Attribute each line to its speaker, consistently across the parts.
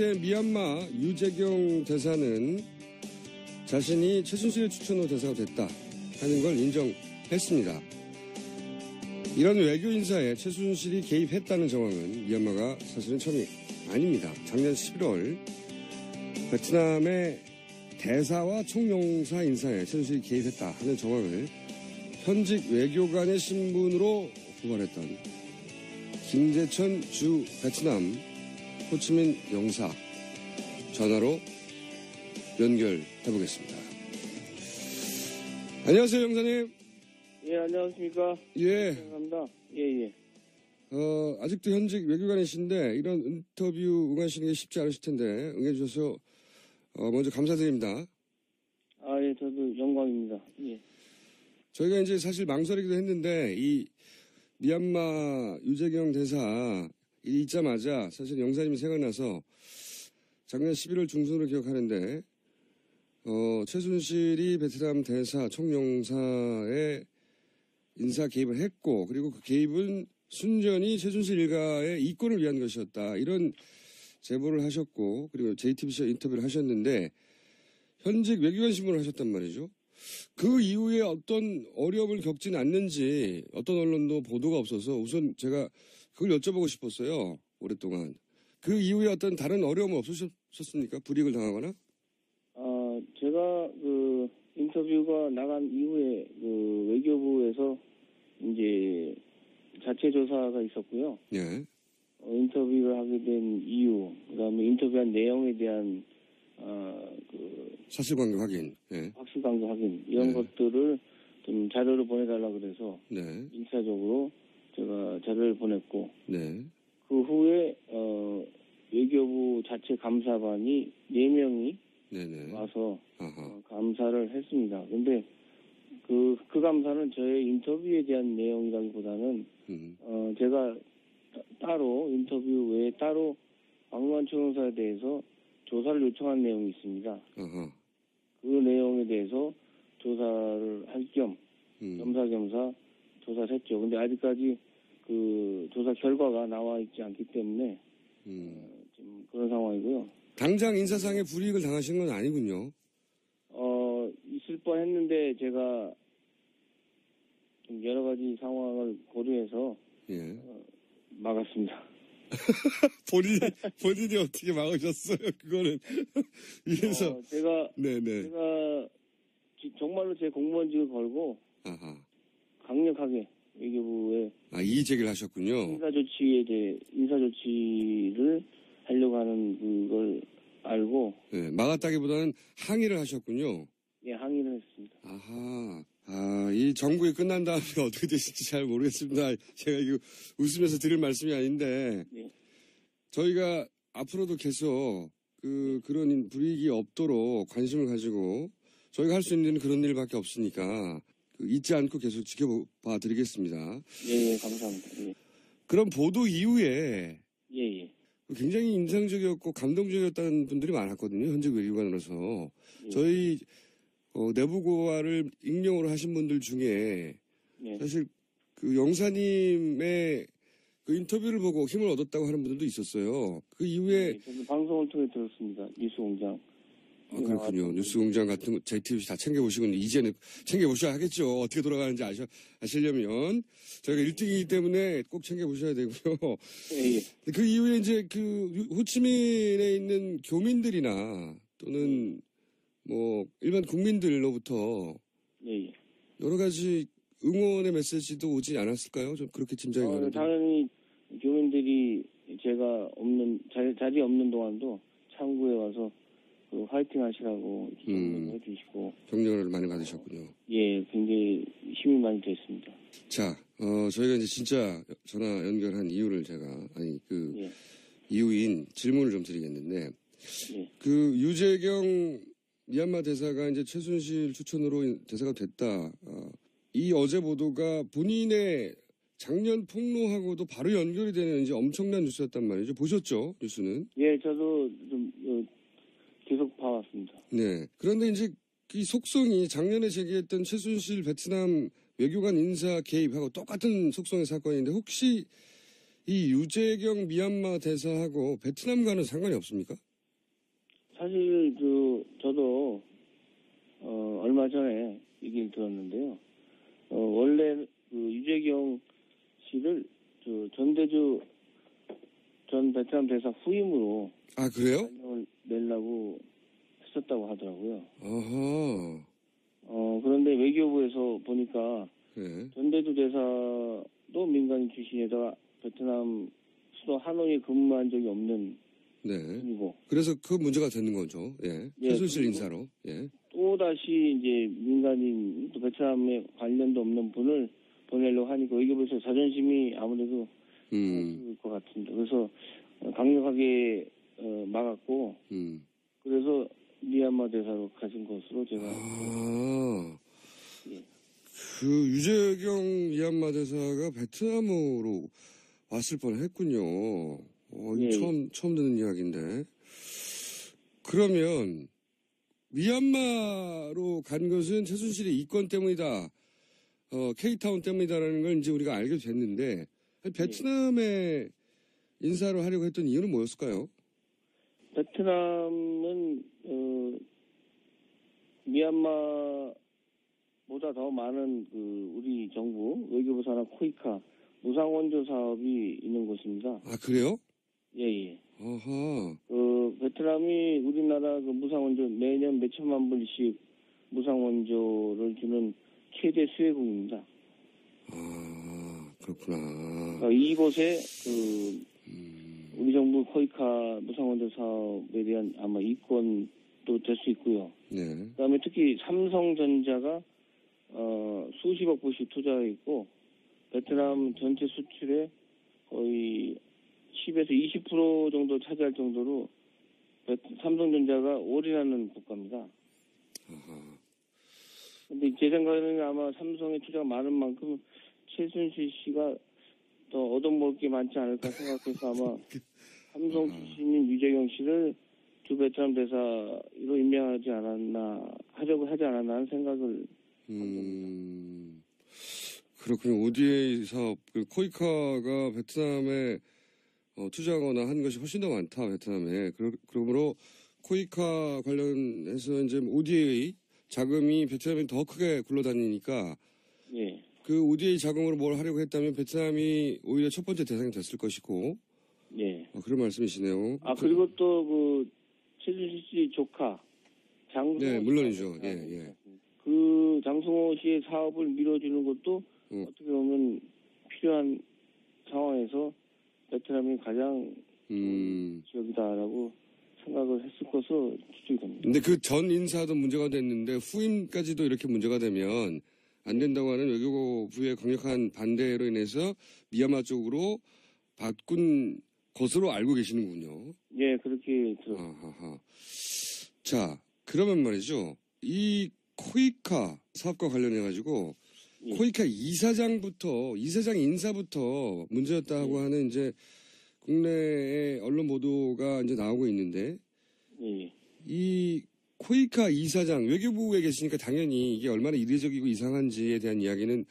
Speaker 1: 미얀마 유재경 대사는 자신이 최순실의 추천으로 대사가 됐다 하는 걸 인정했습니다. 이런 외교 인사에 최순실이 개입했다는 정황은 미얀마가 사실은 처음이 아닙니다. 작년 11월 베트남의 대사와 총영사 인사에 최순실이 개입했다 하는 정황을 현직 외교관의 신분으로 고발했던 김재천 주 베트남 호치민 영사 전화로 연결해보겠습니다. 안녕하세요, 영사님.
Speaker 2: 예, 안녕하십니까.
Speaker 1: 예.
Speaker 2: 감사합니다. 예.
Speaker 1: 아직도 현직 외교관이신데 이런 인터뷰 응하시는 게 쉽지 않으실 텐데 응해주셔서 먼저 감사드립니다.
Speaker 2: 아, 예, 저도 영광입니다. 예.
Speaker 1: 저희가 이제 사실 망설이기도 했는데 이 미얀마 유재경 대사 일이 있자마자 사실 영사님이 생각나서 작년 11월 중순으로 기억하는데 최순실이 베트남 대사 총영사에 인사 개입을 했고 그리고 그 개입은 순전히 최순실 일가의 이권을 위한 것이었다. 이런 제보를 하셨고 그리고 JTBC와 인터뷰를 하셨는데 현직 외교관 신분을 하셨단 말이죠. 그 이후에 어떤 어려움을 겪지는 않는지 어떤 언론도 보도가 없어서 우선 제가 그걸 여쭤보고 싶었어요. 오랫동안. 그 이후에 어떤 다른 어려움은 없으셨습니까? 불이익을 당하거나?
Speaker 2: 제가 인터뷰가 나간 이후에 외교부에서 이제 자체 조사가 있었고요.
Speaker 1: 예.
Speaker 2: 인터뷰를 하게 된 이유, 그다음에 인터뷰한 내용에 대한
Speaker 1: 사실관계 확인, 예.
Speaker 2: 확실관계 확인 이런 것들을 좀 자료를 보내달라 그래서
Speaker 1: 네.
Speaker 2: 인사적으로 제가 자료를 보냈고,
Speaker 1: 네.
Speaker 2: 그 후에 외교부 자체 감사반이 4명이
Speaker 1: 네네.
Speaker 2: 와서 감사를 했습니다. 근데 그 감사는 저의 인터뷰에 대한 내용이라기보다는 제가 따로 인터뷰 외에 따로 박무환 총영사에 대해서 조사를 요청한 내용이 있습니다. 그 내용에 대해서 조사를 할 겸 겸사겸사 조사를 했죠. 근데 아직까지 그 조사 결과가 나와 있지 않기 때문에 지금 그런 상황이고요.
Speaker 1: 당장 인사상의 불이익을 당하신 건 아니군요.
Speaker 2: 있을 뻔했는데 제가 좀 여러 가지 상황을 고려해서 막았습니다.
Speaker 1: 본인이 어떻게 막으셨어요? 그거는 위에서
Speaker 2: 제가 정말로 제 공무원직을 걸고 강력하게 외교부에
Speaker 1: 이의 제기를 하셨군요.
Speaker 2: 인사조치를 하려고 하는 그걸 알고
Speaker 1: 막았다기보다는 항의를 하셨군요.
Speaker 2: 예, 항의를 했습니다.
Speaker 1: 이 정국이 끝난 다음에 어떻게 되실지 잘 모르겠습니다. 제가 이거 웃으면서 드릴 말씀이 아닌데 저희가 앞으로도 계속 그런 불이익이 없도록 관심을 가지고 저희가 할 수 있는 그런 일밖에 없으니까 잊지 않고 계속 지켜봐 드리겠습니다.
Speaker 2: 예, 감사합니다. 예.
Speaker 1: 그럼 보도 이후에
Speaker 2: 예.
Speaker 1: 굉장히 인상적이었고 감동적이었다는 분들이 많았거든요. 현직 외교관으로서. 저희 내부 고발을 익명으로 하신 분들 중에 사실 그 영사님의 그 인터뷰를 보고 힘을 얻었다고 하는 분들도 있었어요. 그 이후에
Speaker 2: 저도 방송을 통해 들었습니다. 뉴스공장.
Speaker 1: 그렇군요. 뉴스공장 같은 거 JTBC 다 챙겨보시고 이제는 챙겨보셔야 하겠죠. 어떻게 돌아가는지 아시려면 저희가 1등이기 때문에 꼭 챙겨보셔야 되고요. 그 이후에 이제 그 호치민에 있는 교민들이나 또는 뭐 일반 국민들로부터 여러 가지 응원의 메시지도 오지 않았을까요? 좀 그렇게 짐작이 가는데.
Speaker 2: 당연히 교민들이 제가 자리에 없는 동안도 창구에 와서 화이팅 하시라고 해주시고
Speaker 1: 격려를 많이 받으셨군요.
Speaker 2: 예, 굉장히 힘이 많이 됐습니다.
Speaker 1: 자, 저희가 이제 진짜 전화 연결한 이유를 이유인 질문을 좀 드리겠는데 그 유재경 미얀마 대사가 이제 최순실 추천으로 대사가 됐다. 이 어제 보도가 본인의 작년 폭로하고도 바로 연결이 되는 이제 엄청난 뉴스였단 말이죠. 보셨죠? 뉴스는?
Speaker 2: 예, 저도 좀 계속 봐왔습니다.
Speaker 1: 네. 그런데 이제 이 속성이 작년에 제기했던 최순실 베트남 외교관 인사 개입하고 똑같은 속성의 사건인데 혹시 이 유재경 미얀마 대사하고 베트남과는 상관이 없습니까?
Speaker 2: 사실 저도 얼마 전에 얘기를 들었는데요. 원래 유재경 씨를 전대주 전 베트남 대사 후임으로
Speaker 1: 아, 그래요?
Speaker 2: 발령을 내려고 했었다고 하더라고요.
Speaker 1: 어허.
Speaker 2: 그런데 외교부에서 보니까
Speaker 1: 네.
Speaker 2: 전대주 대사도 민간인 출신에다가 베트남 수도 하노이에 근무한 적이 없는
Speaker 1: 네.
Speaker 2: 분이고.
Speaker 1: 그래서 그 문제가 되는 거죠. 예.
Speaker 2: 예,
Speaker 1: 최순실 인사로. 예.
Speaker 2: 또다시 이제 민간인 또 베트남에 관련도 없는 분을 보내려고 하니까 외교부에서 자존심이 아무래도 상할 것 같습니다. 그래서 강력하게 막았고 그래서 미얀마 대사로 가신 것으로 제가 예.
Speaker 1: 그 유재경 미얀마 대사가 베트남으로 왔을 뻔했군요.
Speaker 2: 예.
Speaker 1: 처음 듣는 이야기인데. 그러면 미얀마로 간 것은 최순실의 이권 때문이다. K타운 때문이다라는 걸 이제 우리가 알게 됐는데 베트남에 인사를 하려고 했던 이유는 뭐였을까요?
Speaker 2: 베트남은 미얀마보다 더 많은 우리 정부 외교부 산하 코이카 무상원조 사업이 있는 곳입니다.
Speaker 1: 아, 그래요?
Speaker 2: 예.
Speaker 1: 아하.
Speaker 2: 베트남이 우리나라 무상원조 매년 몇 천만 불씩 무상원조를 주는 최대 수혜국입니다.
Speaker 1: 아, 그렇구나.
Speaker 2: 이곳에 우리 정부 코이카 무상원조 사업에 대한 아마 이권도 될 수 있고요.
Speaker 1: 네.
Speaker 2: 그다음에 특히 삼성전자가 수십억 불씩 투자해 있고 베트남 전체 수출의 거의 10에서 20% 정도 차지할 정도로 삼성전자가 올인하는 국가입니다. 근데 제 생각에는 아마 삼성의 투자가 많은 만큼 최순실 씨가 더 얻어먹을 게 많지 않을까 생각해서 아마 삼성 출신인 유재경 씨를 주 베트남 대사로 임명하지 않았나, 하려고 하지 않았나 하는 생각을 합니다.
Speaker 1: 그렇군요. ODA 사업, 코이카가 베트남에 투자하거나 한 것이 훨씬 더 많다, 베트남에. 그러므로 코이카 관련해서 이제 ODA 자금이 베트남에 더 크게 굴러다니니까
Speaker 2: 예.
Speaker 1: 그 ODA 자금으로 뭘 하려고 했다면 베트남이 오히려 첫 번째 대상이 됐을 것이고.
Speaker 2: 예.
Speaker 1: 그런 말씀이시네요.
Speaker 2: 그리고 또 최순실 씨 조카 장승호.
Speaker 1: 네, 물론이죠. 예.
Speaker 2: 그 장승호 씨의 사업을 밀어주는 것도 어떻게 보면 필요한 상황에서 베트남이 가장 좋은 지역이다라고 생각을 했을 것으로 추측이 됩니다.
Speaker 1: 근데 그 전 인사도 문제가 됐는데 후임까지도 이렇게 문제가 되면 안 된다고 하는 외교부의 강력한 반대로 인해서 미얀마 쪽으로 바꾼 것으로 알고 계시는군요.
Speaker 2: 예, 그렇게 들었습니다.
Speaker 1: 자, 그러면 말이죠. 이 코이카 사업과 관련해가지고
Speaker 2: 예.
Speaker 1: 코이카 이사장 인사부터 문제였다고 하는 이제 국내의 언론 보도가 이제 나오고 있는데
Speaker 2: 예.
Speaker 1: 이 코이카 이사장 외교부에 계시니까 당연히 이게 얼마나 이례적이고 이상한지에 대한 이야기는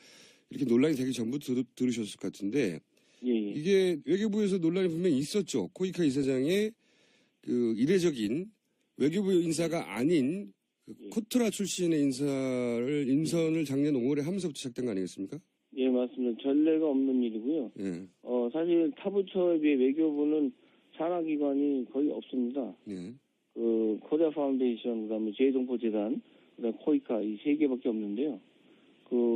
Speaker 1: 이렇게 논란이 되기 전부터 들으셨을 것 같은데
Speaker 2: 예.
Speaker 1: 이게 외교부에서 논란이 분명히 있었죠. 코이카 이사장의 그 이례적인 외교부 인사가 아닌 코트라 출신의 인선을 작년 5월에 하면서부터 시작된 거 아니겠습니까?
Speaker 2: 예, 맞습니다. 전례가 없는 일이고요.
Speaker 1: 예.
Speaker 2: 사실 타부처에 비해 외교부는 산하기관이 거의 없습니다.
Speaker 1: 예.
Speaker 2: 코리아 파운데이션, 그다음에 제동포재단, 그다음에 코이카 이 세 개밖에 없는데요.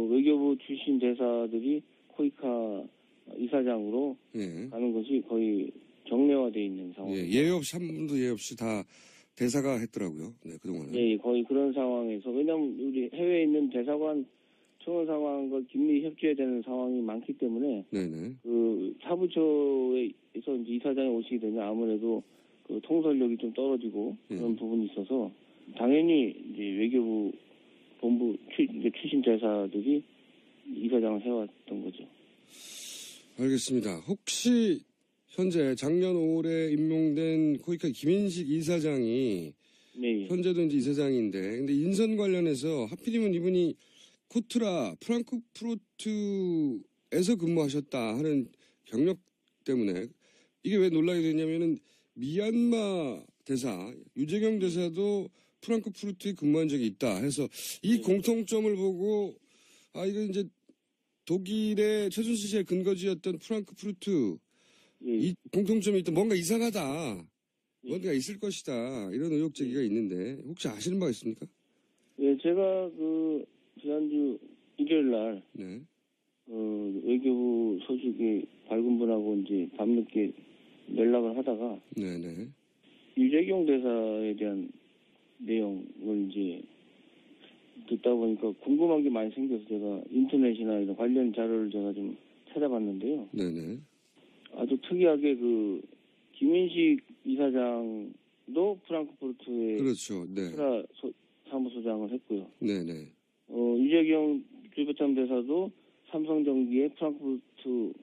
Speaker 2: 외교부 출신 대사들이 코이카 이사장으로 가는 것이 거의 정례화되어 있는 상황.
Speaker 1: 예외 없이 한 분도 예외 없이 다 대사가 했더라고요. 네, 그동안은.
Speaker 2: 예, 거의 그런 상황에서 왜냐하면 우리 해외에 있는 대사관 청원 상황과 긴밀히 협조해야 되는 상황이 많기 때문에
Speaker 1: 네네.
Speaker 2: 타부처에서 이제 이사장이 오시게 되면 아무래도 통솔력이 좀 떨어지고 그런 부분이 있어서 당연히 이제 외교부 본부 출신 대사들이 이사장을 해왔던 거죠.
Speaker 1: 알겠습니다. 혹시 현재 작년 5월에 임명된 코이카 김인식 이사장이
Speaker 2: 네.
Speaker 1: 현재도 이제 이사장인데 근데 인선 관련해서 하필이면 이분이 코트라 프랑크푸르트에서 근무하셨다 하는 경력 때문에 이게 왜 논란이 되냐면은 미얀마 대사, 유재경 대사도 프랑크푸르트에 근무한 적이 있다 해서 이 공통점을 보고 이거 이제 독일의 최순실 씨의 근거지였던 프랑크푸르트 이 공통점이 있다. 뭔가 이상하다. 뭔가 있을 것이다. 이런 의혹 제기가 있는데 혹시 아시는 바가 있습니까?
Speaker 2: 예, 제가 지난주 일요일 날
Speaker 1: 네.
Speaker 2: 외교부 소식이 밝은 분하고 이제 밤늦게 연락을 하다가
Speaker 1: 네네.
Speaker 2: 유재경 대사에 대한 내용을 이제 듣다 보니까 궁금한 게 많이 생겨서 제가 인터넷이나 이런 관련 자료를 제가 좀 찾아봤는데요.
Speaker 1: 네네.
Speaker 2: 아주 특이하게 김인식 이사장도 프랑크푸르트에
Speaker 1: 그렇죠. 네.
Speaker 2: 사무소장을 했고요.
Speaker 1: 네네.
Speaker 2: 유재경 주베참 대사도 삼성전기의 프랑크푸르트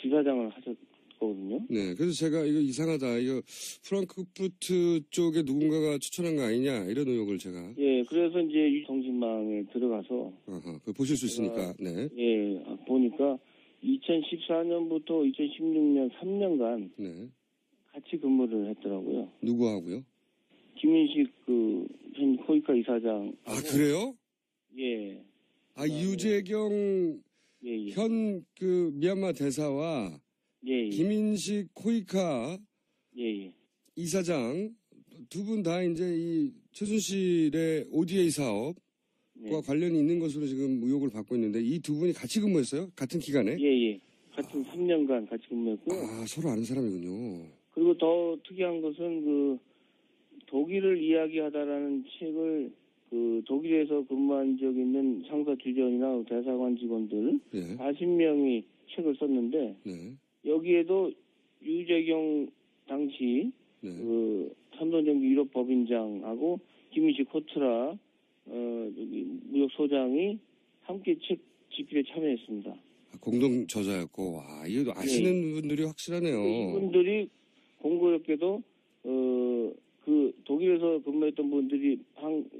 Speaker 2: 지사장을 하셨거든요.
Speaker 1: 네. 그래서 제가 이거 이상하다. 이거 프랑크푸르트 쪽에 누군가가 추천한 거 아니냐 이런 의혹을 제가.
Speaker 2: 예, 그래서 이제 정신망에 들어가서.
Speaker 1: 그거 보실 수 있으니까. 네.
Speaker 2: 예, 보니까 2014년부터 2016년 3년간.
Speaker 1: 네. 같이
Speaker 2: 근무를 했더라고요.
Speaker 1: 누구하고요?
Speaker 2: 김인식 현 코이카 이사장.
Speaker 1: 그래요?
Speaker 2: 예.
Speaker 1: 유재경 현 미얀마 대사와 김인식 코이카 이사장 두 분 다 이제 이 최순실의 ODA 사업과 관련이 있는 것으로 지금 의혹을 받고 있는데 이 두 분이 같이 근무했어요? 같은 기간에?
Speaker 2: 예. 같은 3년간 같이 근무했고요.
Speaker 1: 서로 아는 사람이군요.
Speaker 2: 그리고 더 특이한 것은 독일을 이야기하다라는 책을 독일에서 근무한 적 있는 상사 주전이나 대사관 직원들 40명이 책을 썼는데 여기에도 유재경 당시 삼성전기 유럽 법인장하고 김인식 코트라 무역소장이 함께 책 집필에 참여했습니다.
Speaker 1: 공동 저자였고 이거 아시는 분들이 확실하네요.
Speaker 2: 이분들이 공교롭게도 독일에서 근무했던 분들이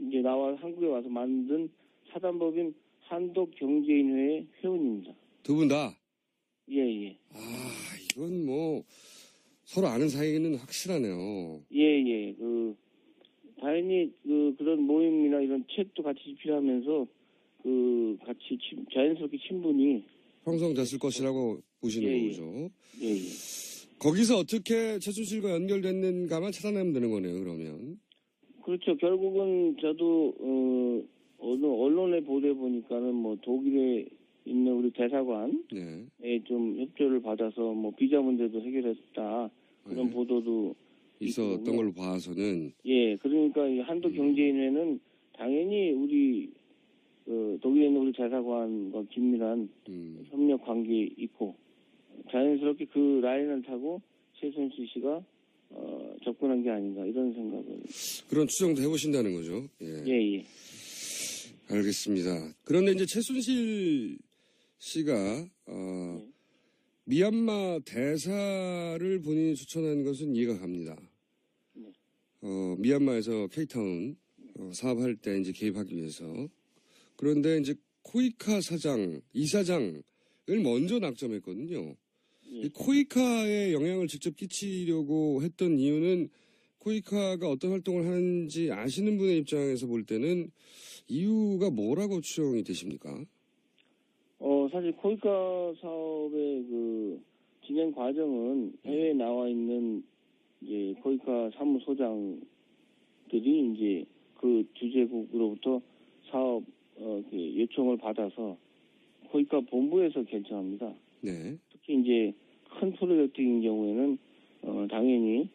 Speaker 2: 이제 나와 한국에 와서 만든 사단법인 한독경제인회의 회원입니다.
Speaker 1: 두 분 다?
Speaker 2: 예.
Speaker 1: 이건 뭐 서로 아는 사이는 확실하네요.
Speaker 2: 예. 다행히 그런 모임이나 이런 책도 같이 집필하면서 같이 자연스럽게 친분이
Speaker 1: 형성됐을 것이라고 보시는 거죠.
Speaker 2: 예.
Speaker 1: 거기서 어떻게 최순실과 연결됐는가만 찾아내면 되는 거네요, 그러면.
Speaker 2: 그렇죠. 결국은 저도 어느 언론에 보도해 보니까는 독일에 있는 우리 대사관에 좀 협조를 받아서 비자 문제도 해결했다 그런 보도도
Speaker 1: 있었던
Speaker 2: 있거든요.
Speaker 1: 걸로 봐서는.
Speaker 2: 예, 그러니까 이 한독경제인회는 당연히 우리 독일에 있는 우리 대사관과 긴밀한 협력 관계 있고 자연스럽게 그 라인을 타고 최순실 씨가 접근한 게 아닌가 이런 생각을.
Speaker 1: 그런 추정도 해보신다는 거죠.
Speaker 2: 예.
Speaker 1: 알겠습니다. 그런데 이제 최순실 씨가 미얀마 대사를 본인이 추천한 것은 이해가 갑니다. 미얀마에서 K타운 사업할 때 이제 개입하기 위해서. 그런데 이제 코이카 이사장을 먼저 낙점했거든요. 이 코이카에 영향을 직접 끼치려고 했던 이유는 코이카가 어떤 활동을 하는지 아시는 분의 입장에서 볼 때는 이유가 뭐라고 추정이 되십니까?
Speaker 2: 사실 코이카 사업의 진행 과정은 해외에 나와 있는 이제 코이카 사무소장들이 이제 그 주재국으로부터 사업 요청을 받아서 코이카 본부에서 결정합니다.
Speaker 1: 네.
Speaker 2: 특히 이제 큰 프로젝트인 경우에는 당연히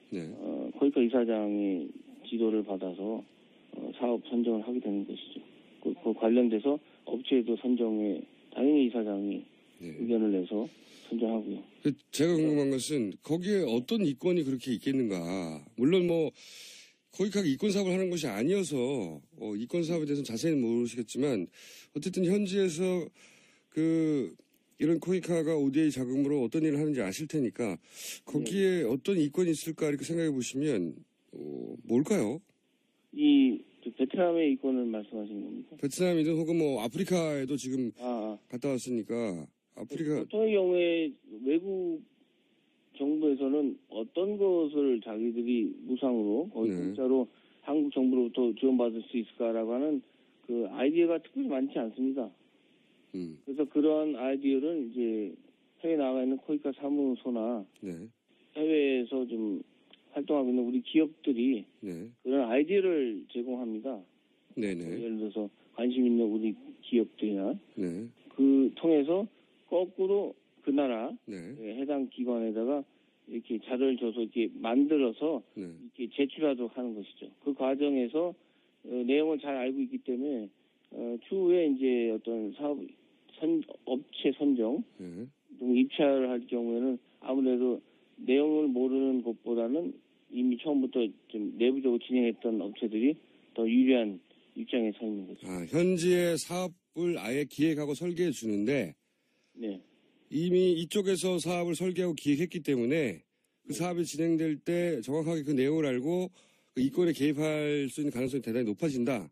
Speaker 2: 코이카 이사장의 지도를 받아서 사업 선정을 하게 되는 것이죠. 그 관련돼서 업체도 선정에 당연히 이사장이 의견을 내서 선정하고요.
Speaker 1: 제가 궁금한 것은 거기에 어떤 이권이 그렇게 있겠는가. 물론 코이카가 이권 사업을 하는 것이 아니어서 이권 사업에 대해서는 자세히는 모르시겠지만 어쨌든 현지에서 이런 코이카가 ODA 자금으로 어떤 일을 하는지 아실 테니까 거기에 어떤 이권이 있을까 이렇게 생각해 보시면 뭘까요?
Speaker 2: 이 베트남의 이권을 말씀하시는 겁니까?
Speaker 1: 베트남이든 혹은 아프리카에도 지금 갔다 왔으니까 아프리카
Speaker 2: 보통의 경우에 외국 정부에서는 어떤 것을 자기들이 무상으로 공짜로 한국 정부로부터 지원받을 수 있을까라고 하는 그 아이디어가 특별히 많지 않습니다. 그래서 그런 아이디어를 이제 해외에 나가 있는 코이카 사무소나 해외에서 좀 활동하고 있는 우리 기업들이 그런 아이디어를 제공합니다. 예를 들어서 관심 있는 우리 기업들이나 그 통해서 거꾸로 그 나라 해당 기관에다가 이렇게 자료를 줘서 이렇게 만들어서 이렇게 제출하도록 하는 것이죠. 그 과정에서 내용을 잘 알고 있기 때문에 추후에 이제 어떤 사업 업체 선정 등 입찰을 할 경우에는 아무래도 내용을 모르는 것보다는 이미 처음부터 좀 내부적으로 진행했던 업체들이 더 유리한 입장에 서 있는 거죠.
Speaker 1: 현지의 사업을 아예 기획하고 설계해 주는데 이미 이쪽에서 사업을 설계하고 기획했기 때문에 그 사업이 진행될 때 정확하게 그 내용을 알고 그 이권에 개입할 수 있는 가능성이 대단히 높아진다.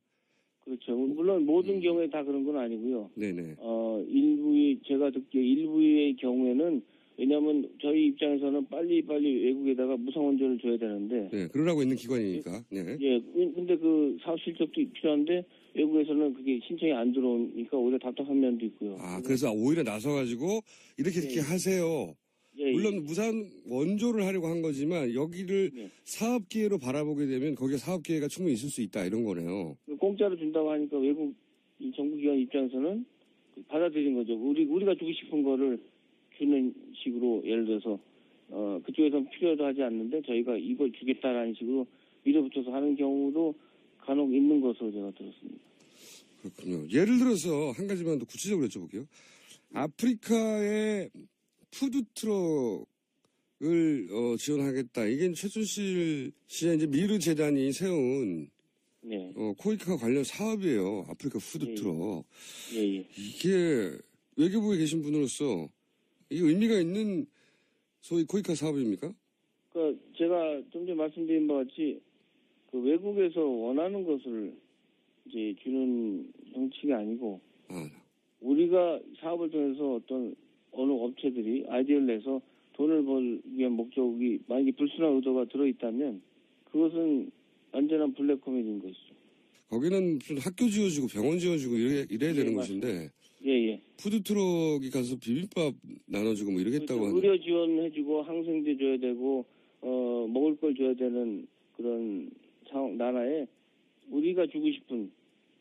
Speaker 2: 그렇죠. 물론 모든 경우에 다 그런 건 아니고요.
Speaker 1: 네네.
Speaker 2: 제가 듣기에 일부의 경우에는 왜냐하면 저희 입장에서는 빨리 외국에다가 무상 원조를 줘야 되는데.
Speaker 1: 그러라고 있는 기관이니까.
Speaker 2: 근데 그 사업 실적도 필요한데 외국에서는 그게 신청이 안 들어오니까 오히려 답답한 면도 있고요.
Speaker 1: 그래서 오히려 나서가지고 이렇게 하세요. 물론 무상 원조를 하려고 한 거지만 여기를 사업 기회로 바라보게 되면 거기에 사업 기회가 충분히 있을 수 있다 이런 거네요.
Speaker 2: 공짜로 준다고 하니까 외국 이 정부기관 입장에서는 받아들인 거죠. 우리가 주고 싶은 거를 주는 식으로 예를 들어서 그쪽에서는 필요도 하지 않는데 저희가 이걸 주겠다라는 식으로 밀어붙여서 하는 경우도 간혹 있는 것으로 제가 들었습니다.
Speaker 1: 그렇군요. 예를 들어서 한 가지만 더 구체적으로 여쭤볼게요. 아프리카의 푸드트럭을 지원하겠다. 이게 최순실 씨의 이제 미르 재단이 세운 코이카 관련 사업이에요. 아프리카 푸드트럭. 이게 외교부에 계신 분으로서 이게 의미가 있는 소위 코이카 사업입니까?
Speaker 2: 제가 좀 전에 말씀드린 바와 같이 그 외국에서 원하는 것을 이제 주는 형식이 아니고 우리가 사업을 통해서 어느 업체들이 아이디어를 내서 돈을 벌기 위한 목적이 만약에 불순한 의도가 들어있다면 그것은 완전한 블랙 코미디인 것이죠.
Speaker 1: 거기는 무슨 학교 지어주고 병원 지어주고 이래야 되는 곳인데 푸드트럭이 가서 비빔밥 나눠주고 뭐 이러겠다고 하는.
Speaker 2: 의료 지원해주고 항생제 줘야 되고 먹을 걸 줘야 되는 그런 나라에 우리가 주고 싶은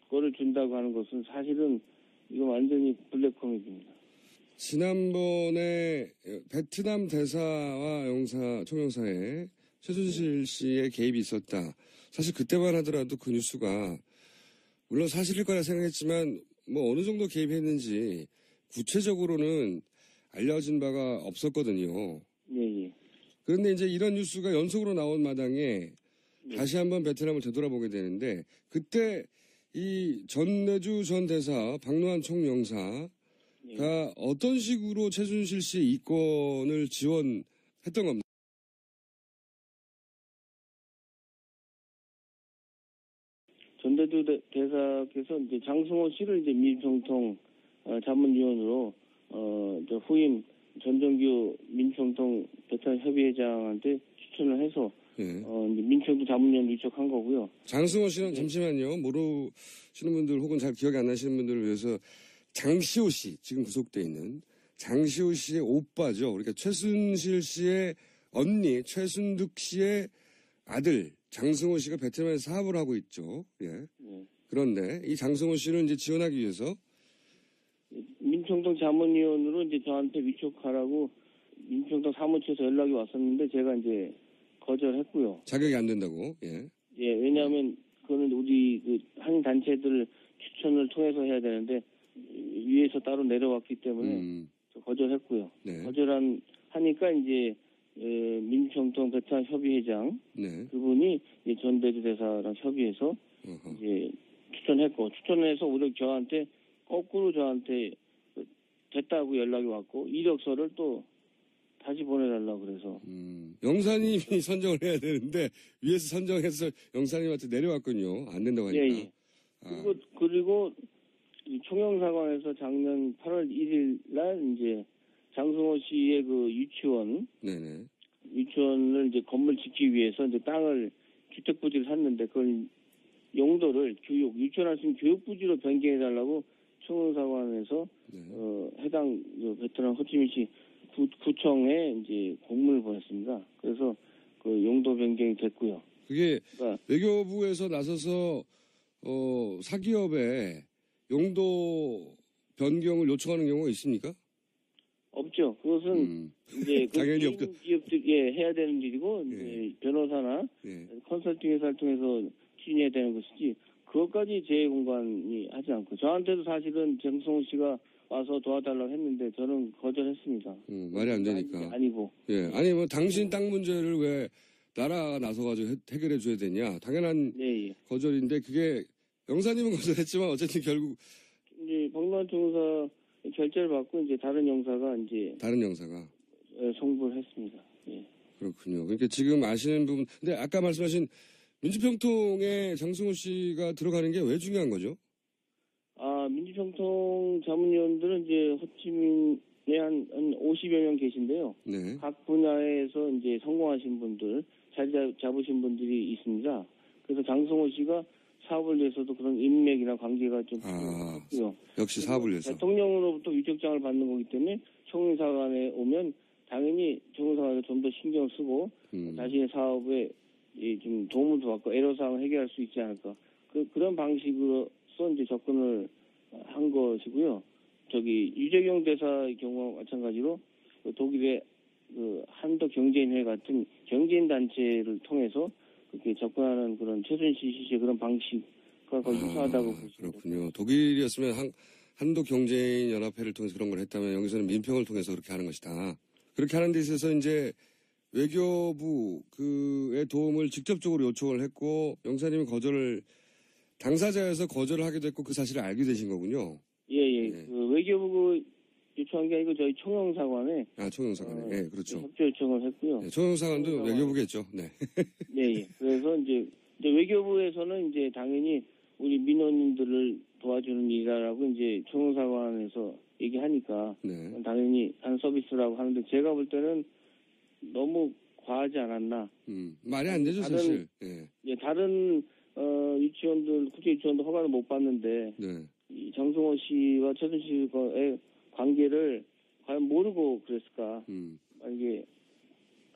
Speaker 2: 거를 준다고 하는 것은 사실은 이거 완전히 블랙 코미디입니다.
Speaker 1: 지난번에 베트남 대사와 총영사에 최순실 씨의 개입이 있었다. 사실 그때만 하더라도 그 뉴스가 물론 사실일 거라 생각했지만 뭐 어느 정도 개입했는지 구체적으로는 알려진 바가 없었거든요. 그런데 이제 이런 뉴스가 연속으로 나온 마당에 다시 한번 베트남을 되돌아보게 되는데 그때 이 전내주 전 대사 박노한 총영사가 어떤 식으로 최순실 씨의 이권을 지원했던 겁니다.
Speaker 2: 전대주 대사께서 이제 장승호 씨를 이제 민주총통 자문위원으로 후임 전정규 민주총통 베트남 협의회장한테 추천을 해서 이제 민주총통 자문위원 위촉한 거고요.
Speaker 1: 장승호 씨는 잠시만요. 모르시는 분들 혹은 잘 기억이 안 나시는 분들을 위해서 장시호 씨 지금 구속돼 있는 장시호 씨의 오빠죠. 그러니까 최순실 씨의 언니 최순득 씨의 아들 장승호 씨가 베트남에서 사업을 하고 있죠. 그런데 이 장승호 씨를 이제 지원하기 위해서
Speaker 2: 민주총통 자문위원으로 이제 저한테 위촉하라고 민주총통 사무처에서 연락이 왔었는데 제가 이제 거절했고요.
Speaker 1: 자격이 안 된다고.
Speaker 2: 왜냐하면 그거는 우리 그 한인 단체들 추천을 통해서 해야 되는데 위에서 따로 내려왔기 때문에 거절했고요. 하니까 이제 민주총통 베트남 협의회장 그분이 이제 전대주 대사랑 협의해서 이제 추천해서 오히려 거꾸로 저한테 됐다고 연락이 왔고 이력서를 또 다시 보내달라고 그래서
Speaker 1: 영사님이 선정을 해야 되는데 위에서 선정해서 영사님한테 내려왔군요. 안 된다고 하니까.
Speaker 2: 그리고 이 총영사관에서 작년 8월 1일 날 이제 장승호 씨의 그 유치원 유치원을 이제 건물 짓기 위해서 이제 땅을 주택 부지를 샀는데 그걸 용도를 교육, 유치원 할 수 있는 교육 부지로 변경해달라고 청원사관에서
Speaker 1: 네.
Speaker 2: 해당 베트남 호치민시 구청에 이제 공문을 보냈습니다. 그래서 그 용도 변경이 됐고요.
Speaker 1: 그게
Speaker 2: 그러니까
Speaker 1: 외교부에서 나서서 사기업에 용도 변경을 요청하는 경우가 있습니까?
Speaker 2: 없죠. 그것은 이제 그
Speaker 1: 당연히
Speaker 2: 개인
Speaker 1: 없죠.
Speaker 2: 기업들이 해야 되는 일이고 이제 변호사나 컨설팅 회사를 통해서 추진해야 되는 것이지 그것까지 제 공관이 하지 않고 저한테도 사실은 정성호 씨가 와서 도와달라고 했는데 저는 거절했습니다.
Speaker 1: 말이 안 되니까.
Speaker 2: 아니고.
Speaker 1: 예, 아니 뭐 당신 땅 문제를 왜 나라가 나서가지고 해결해 줘야 되냐? 당연한
Speaker 2: 네.
Speaker 1: 거절인데 그게 영사님은 거절했지만 어쨌든 결국
Speaker 2: 이제 박노한 총사 결재를 받고 이제 다른 영사가 송부를 했습니다. 예.
Speaker 1: 그렇군요. 그러니까 지금 아시는 부분, 근데 아까 말씀하신 민주평통에 장승호 씨가 들어가는 게 왜 중요한 거죠?
Speaker 2: 민주평통 자문위원들은 이제 호치민에 한 50여 명 계신데요.
Speaker 1: 네.
Speaker 2: 각 분야에서 이제 성공하신 분들, 자리 잡으신 분들이 있습니다. 그래서 장승호 씨가 사업을 위해서도 그런 인맥이나 관계가 좀 있고요.
Speaker 1: 역시 사업을 위해서.
Speaker 2: 대통령으로부터 위촉장을 받는 거기 때문에 총리사관에 오면 당연히 총리사관에 좀 더 신경 쓰고 자신의 사업에 좀 도움을 받고 애로사항을 해결할 수 있지 않을까. 그런 방식으로서 이제 접근을 한 것이고요. 유재경 대사의 경우와 마찬가지로 독일의 한도 경제인회 같은 경제인 단체를 통해서 그렇게 접근하는 그런 최순실 씨의 그런 방식과 거의 유사하다고 보시면
Speaker 1: 그렇군요. 독일이었으면 한도 경제인 연합회를 통해서 그런 걸 했다면 여기서는 민평을 통해서 그렇게 하는 것이다. 그렇게 하는 데 있어서 이제 외교부의 도움을 직접적으로 요청을 했고 영사님은 당사자여서 거절을 하게 됐고 그 사실을 알게 되신 거군요.
Speaker 2: 예. 그 외교부 요청한 게 아니고 저희 총영사관에.
Speaker 1: 총영사관에. 예, 그렇죠.
Speaker 2: 협조 요청을 했고요.
Speaker 1: 네, 총영사관도 외교부겠죠. 네.
Speaker 2: 네. 그래서 이제 외교부에서는 이제 당연히 우리 민원인들을 도와주는 일이라고 이제 총영사관에서 얘기하니까 당연히 한 서비스라고 하는데 제가 볼 때는 너무 과하지 않았나.
Speaker 1: 말이 안 되죠, 사실.
Speaker 2: 예, 다른 유치원들, 국제 유치원도 허가를 못 받는데 이 장승호 씨와 최순실 씨의 관계를 과연 모르고 그랬을까? 이게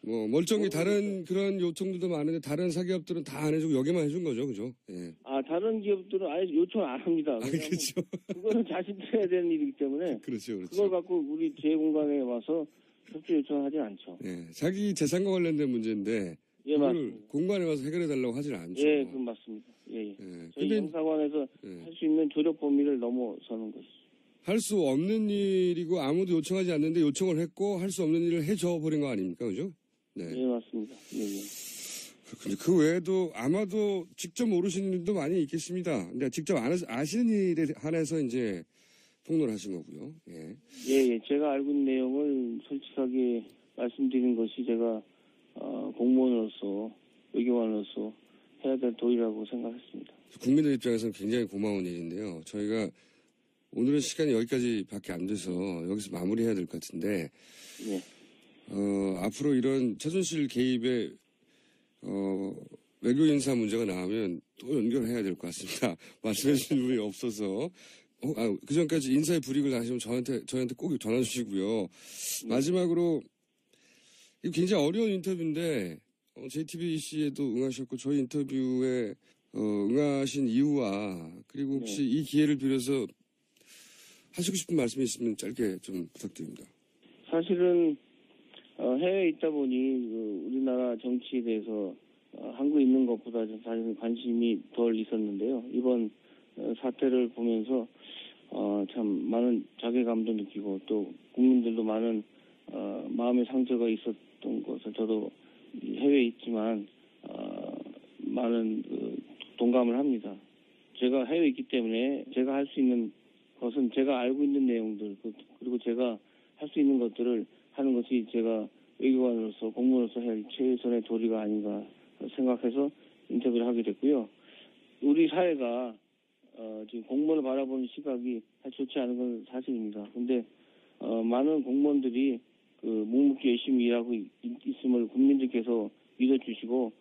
Speaker 1: 멀쩡히 다른 그런 요청들도 많은데 다른 사기업들은 다 안 해주고 여기만 해준 거죠, 그죠? 예.
Speaker 2: 다른 기업들은 아예 요청을 안 합니다.
Speaker 1: 그렇죠.
Speaker 2: 그거는 자신들이 해야 되는 일이기 때문에.
Speaker 1: 그렇죠.
Speaker 2: 그걸 갖고 우리 제 공간에 와서 협조 요청하지 않죠.
Speaker 1: 예, 자기 재산과 관련된 문제인데
Speaker 2: 예, 맞습니다.
Speaker 1: 공간에 와서 해결해달라고 하지는 않죠.
Speaker 2: 예, 그건 맞습니다. 예. 저희 영사관에서 할 수 있는 조력 범위를 넘어서는 것이죠.
Speaker 1: 할 수 없는 일이고 아무도 요청하지 않는데 요청을 했고 할 수 없는 일을 해줘 버린 거 아닙니까, 그죠? 네.
Speaker 2: 예, 맞습니다. 예.
Speaker 1: 그렇군요. 그 외에도 아마도 직접 모르시는 일도 많이 있겠습니다. 근데 직접 아시는 일에 한해서 이제 폭로를 하신 거고요.
Speaker 2: 예. 제가 알고 있는 내용을 솔직하게 말씀드린 것이 제가 공무원으로서 외교관으로서 해야 될 도리라고 생각했습니다.
Speaker 1: 국민들 입장에서는 굉장히 고마운 일인데요. 저희가 오늘은 시간이 여기까지밖에 안 돼서 여기서 마무리해야 될 것 같은데 앞으로 이런 최순실 개입에 외교 인사 문제가 나오면 또 연결해야 될 것 같습니다. 말씀해 주신 분이 없어서 그 전까지 인사의 불이익을 당하시면 저한테 꼭 전화 주시고요. 마지막으로 이거 굉장히 어려운 인터뷰인데 JTBC에도 응하셨고 저희 인터뷰에 응하신 이유와 그리고 혹시 이 기회를 빌어서 하시고 싶은 말씀이 있으면 짧게 좀 부탁드립니다.
Speaker 2: 사실은 해외에 있다 보니 우리나라 정치에 대해서 한국에 있는 것보다 사실 관심이 덜 있었는데요. 이번 사태를 보면서 참 많은 자괴감도 느끼고 또 국민들도 많은 마음의 상처가 있었던 것을 저도 해외에 있지만 많은 동감을 합니다. 제가 해외에 있기 때문에 제가 할 수 있는 것은 제가 알고 있는 내용들 그리고 제가 할 수 있는 것들을 하는 것이 제가 외교관으로서 공무원으로서 할 최선의 도리가 아닌가 생각해서 인터뷰를 하게 됐고요. 우리 사회가 지금 공무원을 바라보는 시각이 좋지 않은 건 사실입니다. 근데 많은 공무원들이 묵묵히 열심히 일하고 있음을 국민들께서 믿어주시고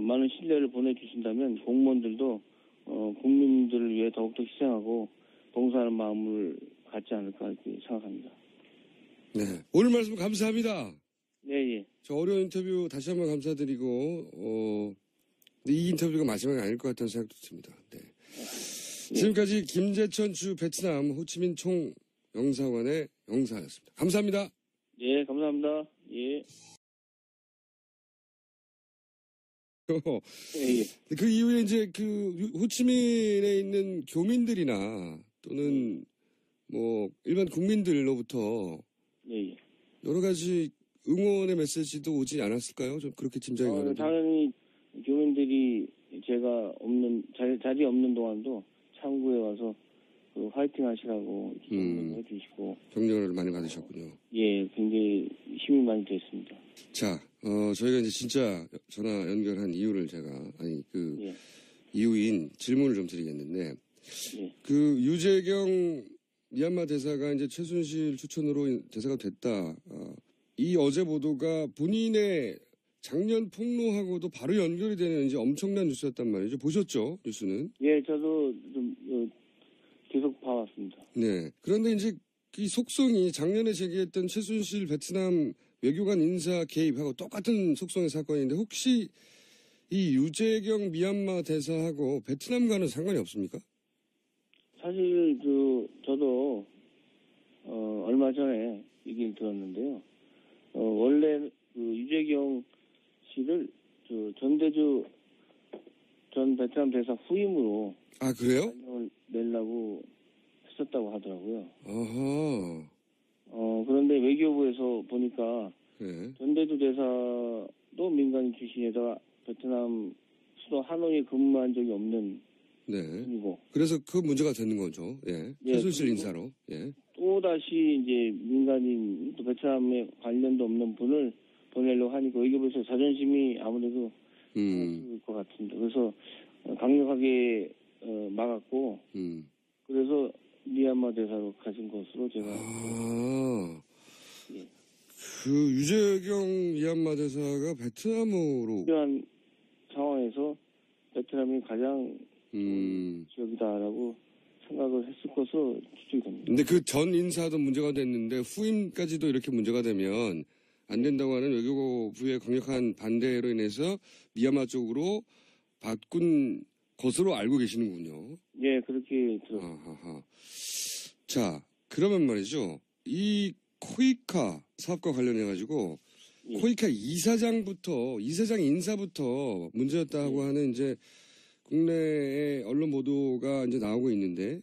Speaker 2: 많은 신뢰를 보내주신다면 공무원들도 국민들을 위해 더욱더 희생하고 봉사하는 마음을 갖지 않을까 이렇게 생각합니다.
Speaker 1: 네. 오늘 말씀 감사합니다.
Speaker 2: 네, 예.
Speaker 1: 저 어려운 인터뷰 다시 한번 감사드리고, 근데 이 인터뷰가 마지막이 아닐 것 같다는 생각도 듭니다. 네. 지금까지 김재천 주 베트남 호치민 총영사관의 영사였습니다. 감사합니다.
Speaker 2: 예, 감사합니다. 예. 예, 예.
Speaker 1: 그 이후에 이제 호치민에 있는 교민들이나 또는 뭐 일반 국민들로부터
Speaker 2: 예, 예.
Speaker 1: 여러 가지 응원의 메시지도 오지 않았을까요? 좀 그렇게 짐작이 가는데.
Speaker 2: 당연히 교민들이 제가 자리에 없는 동안도 창구에 와서 화이팅 하시라고 해주시고
Speaker 1: 격려를 많이 받으셨군요.
Speaker 2: 예, 굉장히 힘이 많이 됐습니다.
Speaker 1: 자, 저희가 이제 진짜 전화 연결한 이유를
Speaker 2: 예.
Speaker 1: 이유인 질문을 좀 드리겠는데,
Speaker 2: 예.
Speaker 1: 그 유재경 미얀마 대사가 이제 최순실 추천으로 대사가 됐다. 이 어제 보도가 본인의 작년 폭로하고도 바로 연결이 되는 이제 엄청난 뉴스였단 말이죠. 보셨죠? 뉴스는?
Speaker 2: 예, 저도 좀 계속 봐왔습니다.
Speaker 1: 네. 그런데 이제 이 속성이 작년에 제기했던 최순실 베트남 외교관 인사 개입하고 똑같은 속성의 사건인데 혹시 이 유재경 미얀마 대사하고 베트남과는 상관이 없습니까?
Speaker 2: 사실 저도 얼마 전에 얘기를 들었는데요. 원래 유재경 씨를 전대주 전 베트남 대사 후임으로
Speaker 1: 그래요?
Speaker 2: 발령을 내려고 했었다고 하더라고요.
Speaker 1: 아하.
Speaker 2: 그런데 외교부에서 보니까
Speaker 1: 네.
Speaker 2: 전대주 대사도 민간인 출신에다가 베트남 수도 하노이에 근무한 적이 없는
Speaker 1: 네.
Speaker 2: 분이고.
Speaker 1: 그래서 그 문제가 되는 거죠. 예. 최순실 인사로. 예.
Speaker 2: 또 다시 이제 민간인 또 베트남에 관련도 없는 분을 보내려고 하니까 외교부에서 자존심이 아무래도 상할 것 같습니다. 그래서 강력하게 막았고. 그래서 미얀마 대사로 가신 것으로 제가. 예.
Speaker 1: 그 유재경 미얀마 대사가 베트남으로
Speaker 2: 필요한 상황에서 베트남이 가장 지역이다라고 생각을 했을 것으로 추측이 됩니다.
Speaker 1: 근데 그 전 인사도 문제가 됐는데 후임까지도 이렇게 문제가 되면 안 된다고 하는 외교부의 강력한 반대로 인해서 미얀마 쪽으로 바꾼 것으로 알고 계시는군요.
Speaker 2: 예, 그렇게 들었습니다.
Speaker 1: 자, 그러면 말이죠. 이 코이카 사업과 관련해가지고
Speaker 2: 예.
Speaker 1: 코이카 이사장 인사부터 문제였다고 하는 이제 국내의 언론 보도가 이제 나오고 있는데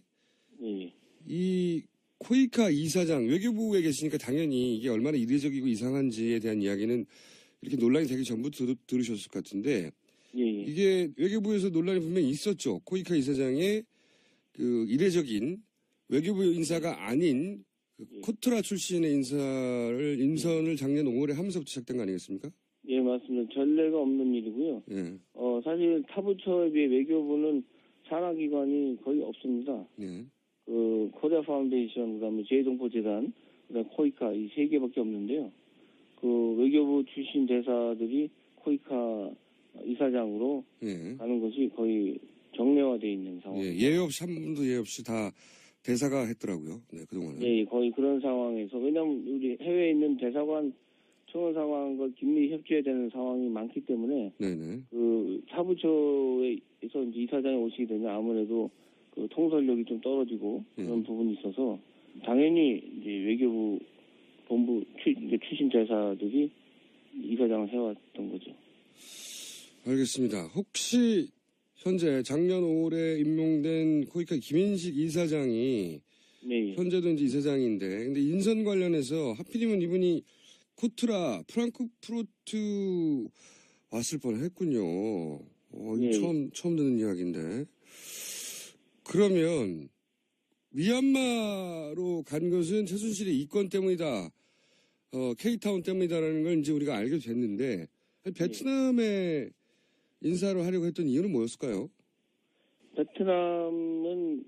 Speaker 2: 예.
Speaker 1: 이 코이카 이사장 외교부에 계시니까 당연히 이게 얼마나 이례적이고 이상한지에 대한 이야기는 이렇게 논란이 되기 전부터 들으셨을 것 같은데
Speaker 2: 예.
Speaker 1: 이게 외교부에서 논란이 분명히 있었죠. 코이카 이사장의 그 이례적인 외교부 인사가 아닌 코트라 출신의 인선을 작년 5월에 하면서부터 시작된 거 아니겠습니까?
Speaker 2: 예, 맞습니다. 전례가 없는 일이고요.
Speaker 1: 예.
Speaker 2: 사실 타부처에 비해 외교부는 산하기관이 거의 없습니다.
Speaker 1: 예.
Speaker 2: 코리아 파운데이션, 그다음에 제동포재단, 그다음에 코이카 이 세 개밖에 없는데요. 외교부 출신 대사들이 코이카 이사장으로 가는 것이 거의 정례화되어 있는 상황.
Speaker 1: 예외 없이 한 분도 예외 없이 다 대사가 했더라고요. 네, 그동안은.
Speaker 2: 예, 거의 그런 상황에서 왜냐하면 우리 해외에 있는 대사관 청원 상황과 긴밀히 협조해야 되는 상황이 많기 때문에
Speaker 1: 네네.
Speaker 2: 타부처에서 이제 이사장이 오시게 되면 아무래도 통솔력이 좀 떨어지고 그런 부분이 있어서 당연히 이제 외교부 본부 출신 대사들이 이사장을 해왔던 거죠.
Speaker 1: 알겠습니다. 혹시 현재 작년 5월에 임명된 코이카 김인식 이사장이
Speaker 2: 네.
Speaker 1: 현재도 이제 이사장인데 근데 인선 관련해서 하필이면 이분이 코트라 프랑크푸르트 왔을 뻔했군요.
Speaker 2: 네.
Speaker 1: 처음 듣는 이야기인데 그러면 미얀마로 간 것은 최순실의 이권 때문이다. K타운 때문이다라는 걸 이제 우리가 알게 됐는데 베트남에 인사를 하려고 했던 이유는 뭐였을까요?
Speaker 2: 베트남은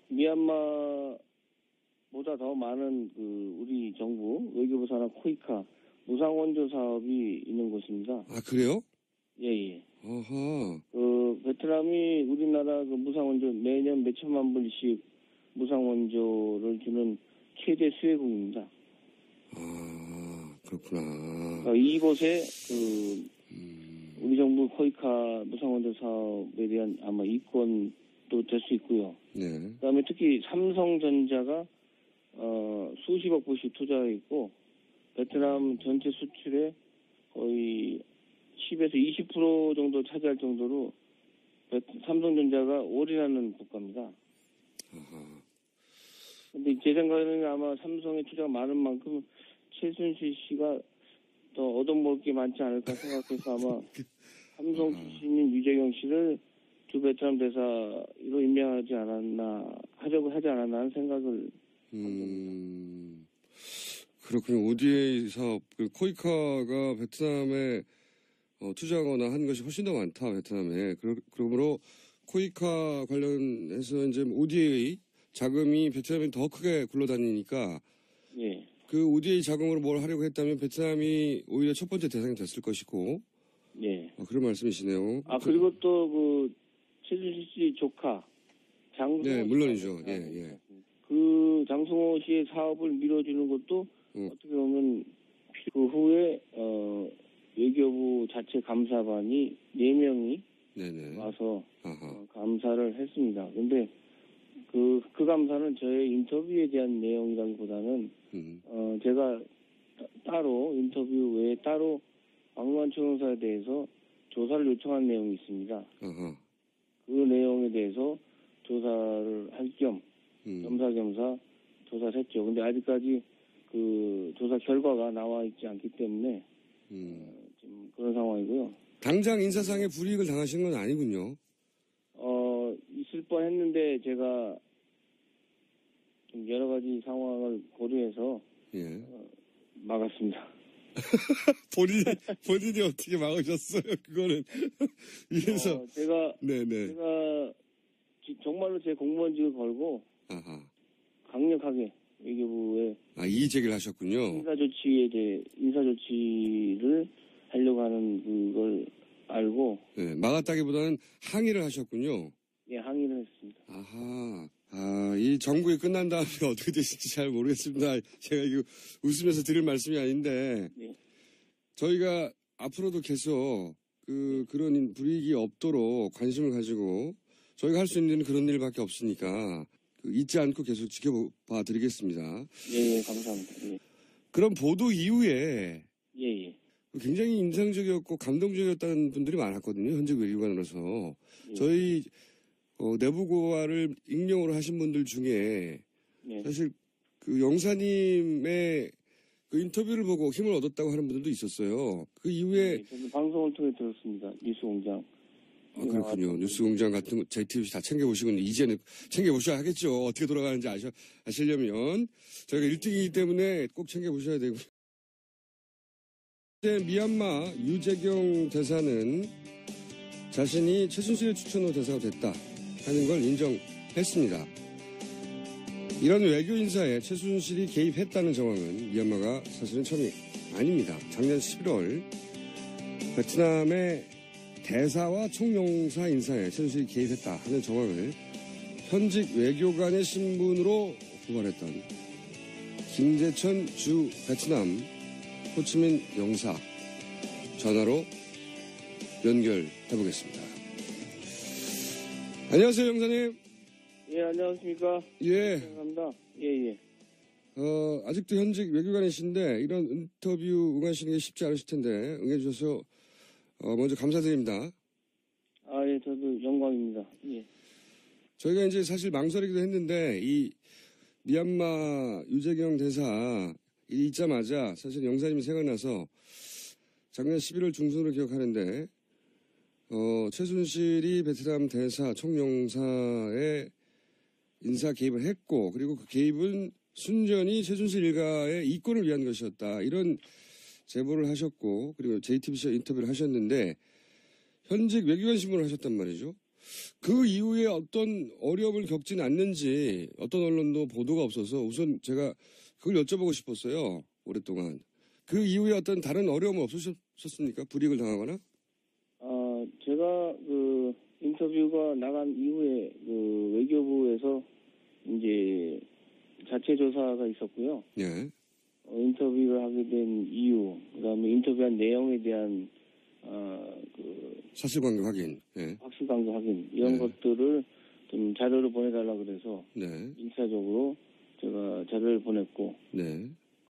Speaker 2: 미얀마 보다 더 많은 우리 정부 외교부 산하 코이카 무상원조 사업이 있는 곳입니다.
Speaker 1: 아, 그래요?
Speaker 2: 예.
Speaker 1: 아하.
Speaker 2: 베트남이 우리나라 무상원조 매년 몇 천만 불씩 무상원조를 주는 최대 수혜국입니다.
Speaker 1: 아, 그렇구나.
Speaker 2: 이곳에 우리 정부 코이카 무상원조 사업에 대한 아마 이권도 될 수 있고요.
Speaker 1: 네.
Speaker 2: 그다음에 특히 삼성전자가 수십억 불씩 투자해 있고 베트남 전체 수출의 거의 10에서 20% 정도 차지할 정도로 삼성전자가 올인하는 국가입니다. 근데 제 생각에는 아마 삼성의 투자가 많은 만큼 최순실 씨가 더 얻어먹을 게 많지 않을까 생각해서 아마 삼성 출신인 유재경 씨를 주 베트남 대사로 임명하지 않았나 하려고 하지 않았나 하는 생각을
Speaker 1: 그렇군요. ODA 사업, 코이카가 베트남에 투자하거나 한 것이 훨씬 더 많다, 베트남에. 그러므로 코이카 관련해서 이제 ODA 자금이 베트남에 더 크게 굴러다니니까
Speaker 2: 예.
Speaker 1: 그 ODA 자금으로 뭘 하려고 했다면 베트남이 오히려 첫 번째 대상이 됐을 것이고.
Speaker 2: 예.
Speaker 1: 그런 말씀이시네요.
Speaker 2: 그리고 또 최준실 씨 조카 장승호.
Speaker 1: 네, 물론이죠. 예.
Speaker 2: 장승호 씨의 사업을 밀어주는 것도 어떻게 보면 그 후에 외교부 자체 감사반이 4명이
Speaker 1: 네네.
Speaker 2: 와서 감사를 했습니다. 근데 그 감사는 저의 인터뷰에 대한 내용이라기보다는 제가 따로 인터뷰 외에 따로 박용환 총영사에 대해서 조사를 요청한 내용이 있습니다. 그 내용에 대해서 조사를 할 겸 겸사겸사 조사를 했죠. 근데 아직까지 그 조사 결과가 나와 있지 않기 때문에 지금 그런 상황이고요.
Speaker 1: 당장 인사상의 불이익을 당하신 건 아니군요.
Speaker 2: 있을 뻔했는데 제가 좀 여러 가지 상황을 고려해서 막았습니다.
Speaker 1: 본인이 어떻게 막으셨어요? 그거는 위에서
Speaker 2: 제가 정말로 제 공무원직을 걸고 강력하게 외교부에
Speaker 1: 이의 제기를 하셨군요.
Speaker 2: 인사조치를 하려고 하는 그걸 알고
Speaker 1: 막았다기보다는 항의를 하셨군요.
Speaker 2: 예, 항의를 했습니다.
Speaker 1: 이 정국이 끝난 다음에 어떻게 되실지 잘 모르겠습니다. 제가 이거 웃으면서 드릴 말씀이 아닌데 저희가 앞으로도 계속 그런 불이익이 없도록 관심을 가지고 저희가 할 수 있는 그런 일밖에 없으니까 잊지 않고 계속 지켜봐 드리겠습니다.
Speaker 2: 예, 감사합니다. 예.
Speaker 1: 그럼 보도 이후에
Speaker 2: 예.
Speaker 1: 굉장히 인상적이었고 감동적이었다는 분들이 많았거든요. 현직 외교관으로서. 저희 내부고화를 익명으로 하신 분들 중에 사실 그 영사님의 그 인터뷰를 보고 힘을 얻었다고 하는 분들도 있었어요. 그 이후에
Speaker 2: 저는 방송을 통해 들었습니다. 뉴스공장.
Speaker 1: 그렇군요. 뉴스공장 같은 거 JTBC 다 챙겨보시고 이제는 챙겨보셔야 하겠죠. 어떻게 돌아가는지 아시려면 저희가 1등이기 때문에 꼭 챙겨보셔야 되고요. 미얀마 유재경 대사는 자신이 최순실의 추천으로 대사가 됐다 하는 걸 인정했습니다. 이런 외교 인사에 최순실이 개입했다는 정황은 미얀마가 사실은 처음이 아닙니다. 작년 11월 베트남의 대사와 총영사 인사에 최순실이 개입했다 하는 정황을 현직 외교관의 신분으로 고발했던 김재천 주 베트남 호치민 영사 전화로 연결해보겠습니다. 안녕하세요, 영사님.
Speaker 2: 예, 안녕하십니까.
Speaker 1: 예.
Speaker 2: 감사합니다. 예.
Speaker 1: 아직도 현직 외교관이신데 이런 인터뷰 응하시는 게 쉽지 않으실 텐데 응해주셔서 먼저 감사드립니다.
Speaker 2: 예, 저도 영광입니다. 예.
Speaker 1: 저희가 이제 사실 망설이기도 했는데 이 미얀마 유재경 대사 일이 있자마자 사실 영사님이 생각나서 작년 11월 중순으로 기억하는데 최순실이 베트남 대사 총영사에 인사 개입을 했고 그리고 그 개입은 순전히 최순실 일가의 이권을 위한 것이었다. 이런 제보를 하셨고 그리고 JTBC 인터뷰를 하셨는데 현직 외교관 신분을 하셨단 말이죠. 그 이후에 어떤 어려움을 겪진 않는지 어떤 언론도 보도가 없어서 우선 제가 그걸 여쭤보고 싶었어요. 오랫동안. 그 이후에 어떤 다른 어려움은 없으셨습니까? 불이익을 당하거나?
Speaker 2: 제가 그 인터뷰가 나간 이후에 그 외교부에서 이제 자체 조사가 있었고요.
Speaker 1: 예.
Speaker 2: 인터뷰를 하게 된 이유, 그다음에 인터뷰한 내용에 대한 그
Speaker 1: 사실관계 확인. 예.
Speaker 2: 확실관계 확인 이런
Speaker 1: 네.
Speaker 2: 것들을 좀 자료를 보내달라 그래서
Speaker 1: 네.
Speaker 2: 일차적으로 제가 자료를 보냈고
Speaker 1: 네.